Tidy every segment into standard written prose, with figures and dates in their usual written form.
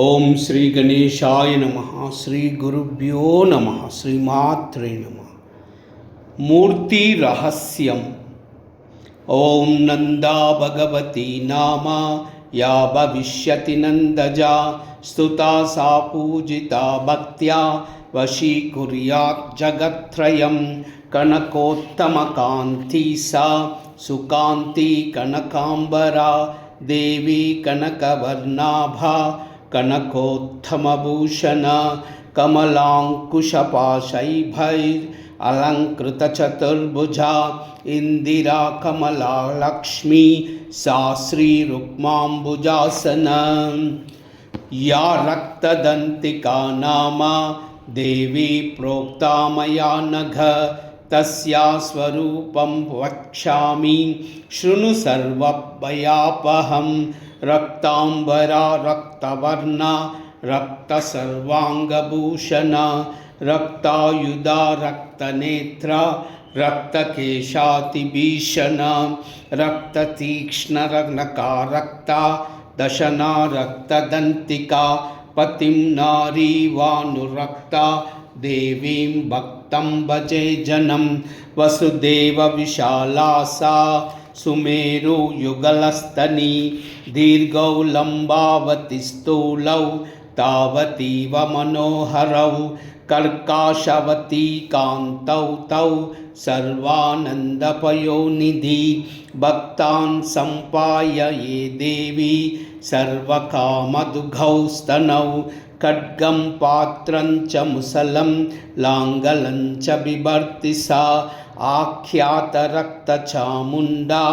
ఓం శ్రీ గణేశాయ నమః. శ్రీ గురుభ్యో నమః. శ్రీమాత్రే నమః. మూర్తి రహస్యం. ఓం నందా భగవతి నామ యా భవిష్యతి నందజా స్తుతా సా పూజితా భక్త్యా వశీకుర్యాత్ జగత్రయం. కనకోత్తమ కాంతి సా సుకాంతి కనకాంబరా దేవి కనకవర్ణాభా కనకోత్తమభూషణ కమలాంకుశపాశైర్భైర్ అలంకృతచతుర్భుజా ఇందిరా కమలా లక్ష్మీ సా శ్రీరుక్మాంబుజాసన. యా రక్తదంతికా నామ దేవీ ప్రోక్తా మయా నఘ తస్యా స్వరూపం వక్ష్యామి శృణు సర్వభయాపహం. రక్తాంబరా రక్తవర్ణ రక్తసర్వాంగభూషణ రక్తాయుధా రక్తనేత్ర రక్తకేశాతిభీషణ రక్తతీక్ష్ణనకా రక్త దశనా రక్తదంతికా పతిం నారీవానురక్త దేవీం భక్తం భజే జనం. వసుదేవ విశాలాసా సుమేరు యుగలస్తని దీర్ఘౌ లంబావతి స్థూలౌ తావతీవ మనోహరౌ కర్కాశవతీ కాంతౌ తౌ సర్వానందపయోనిధి. భక్తాన్ సంపాయయే దేవి సర్వకామదుఘౌ స్తనౌ ఖడ్గం పాత్రం చ ముసలం లాంగలం చ బిభర్తి సా. ఆఖ్యాత రక్త చాముండా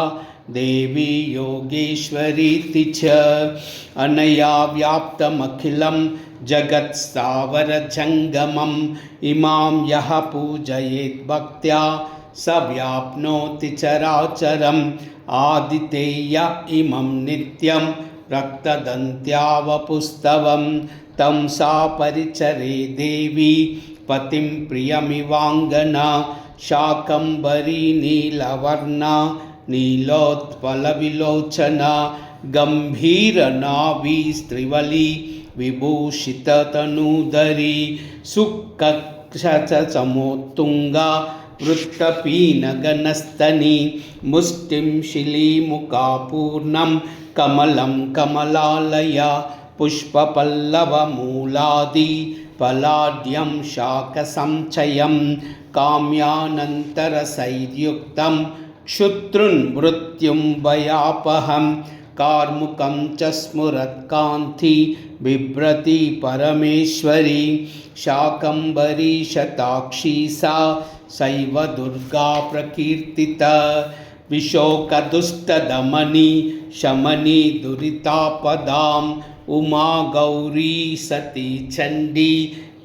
దేవి యోగేశ్వరీతి చ. అనయా వ్యాప్తమఖిలం జగత్స్థావర జంగమం ఇమాం యః పూజయేత్ భక్త్యా స వ్యాప్నోతి చరాచరం. ఆదితేయ ఇమం నిత్యం రక్తదంత్యావపుస్తవం తం సా పరిచరే దేవి పతిం ప్రియమివాంగనా. శాకంబరీ నీలవర్ణా నీలోత్పల విలోచన గంభీరనాభి స్త్రివలి విభూషిత తనూదరి సుఖక్షచమోత్తుంగా వృత్తపీనగనస్తని ముష్టిం శిలీముఖాపూర్ణం కమలం కమలాలయ పుష్పపల్లవమూలాది ఫలాఢ్యం శాకసంచయం కామ్యానంతరసైర్యుక్తం క్షుతృన్మృత్యుం భయాపహం. కార్ముకం చ స్ఫురత్కాంతి బిభ్రతి పరమేశ్వరి శాకంబరీ శతాక్షీ సా సైవ దుర్గా ప్రకీర్తిత. విశోకదుష్టదమని శమని దురితాపదాం ఉమా గౌరీ సతీ చండీ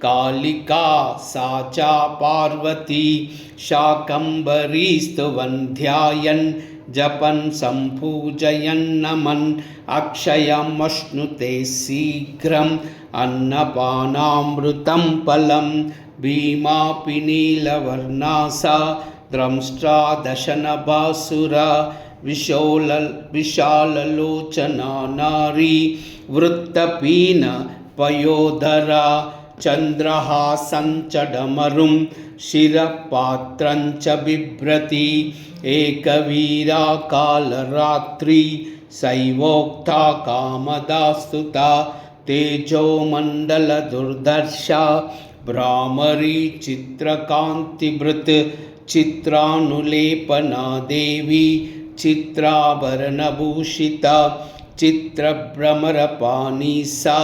కాళికా సా చ పార్వతీ. శాకంబరీ స్తువన్ ధ్యాయన్ జపన్ సంపూజయన్ నమన్ అక్షయమశ్నుతే శీఘ్రం అన్నపానామృతం ఫలం. భీమాపి నీలవర్ణా సా ద్రంష్ట్రా దశనభాసురా విశాలలోచనా నారీ వృత్తపీన పయోధరా. చంద్రహాసం చ డమరుం శిరపాత్రం చ బిభ్రతి ఏకవీరా కాలరాత్రి శైవోక్తా కామదా స్తుతా. తేజోమండల దుర్దర్శ భ్రామరీ చిత్రకాంతిభృత్ చిత్రానులేపనా దేవి చిత్రాభరణభూషిత. చిత్రభ్రమరపాణి సా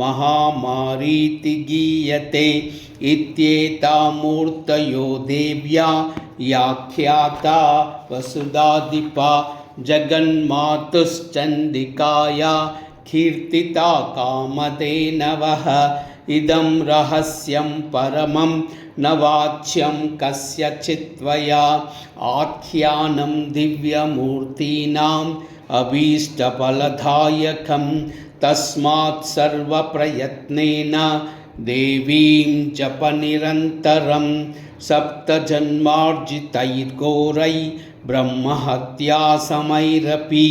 మహామారీతి గీయతే. ఇత్యేతా మూర్తయో దేవ్యా యాఖ్యాతా వసుధాధిపా జగన్మాతుశ్చండికాయా కీర్తితా కామధేనవః. ఇదం రహస్యం పరమం న వాచ్యం కస్యచిత్త్వయా. ఆఖ్యానం దివ్యమూర్తీనాం అభీష్టఫలదాయకం. తస్మాత్ సర్వప్రయత్నేన దేవీం జప నిరంతరం. సప్తజన్మార్జితైర్ఘోరై బ్రహ్మహత్యా సమైరపి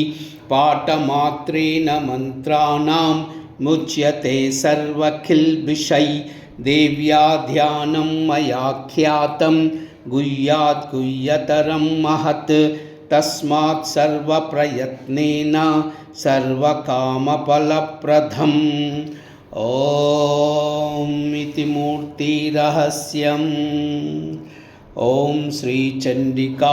పాఠమాత్రేణ మంత్రాణం मुच्यते सर्वखिल्बिषै देव्या ध्यानं मया ख्यातं गुह्यात् गुह्यतरं महत् तस्मात् सर्वप्रयत्नेन सर्वकामफलप्रदम् ॐ इति मूर्तिरहस्यम्। ॐ श्रीचण्डिकार्पणमस्तु।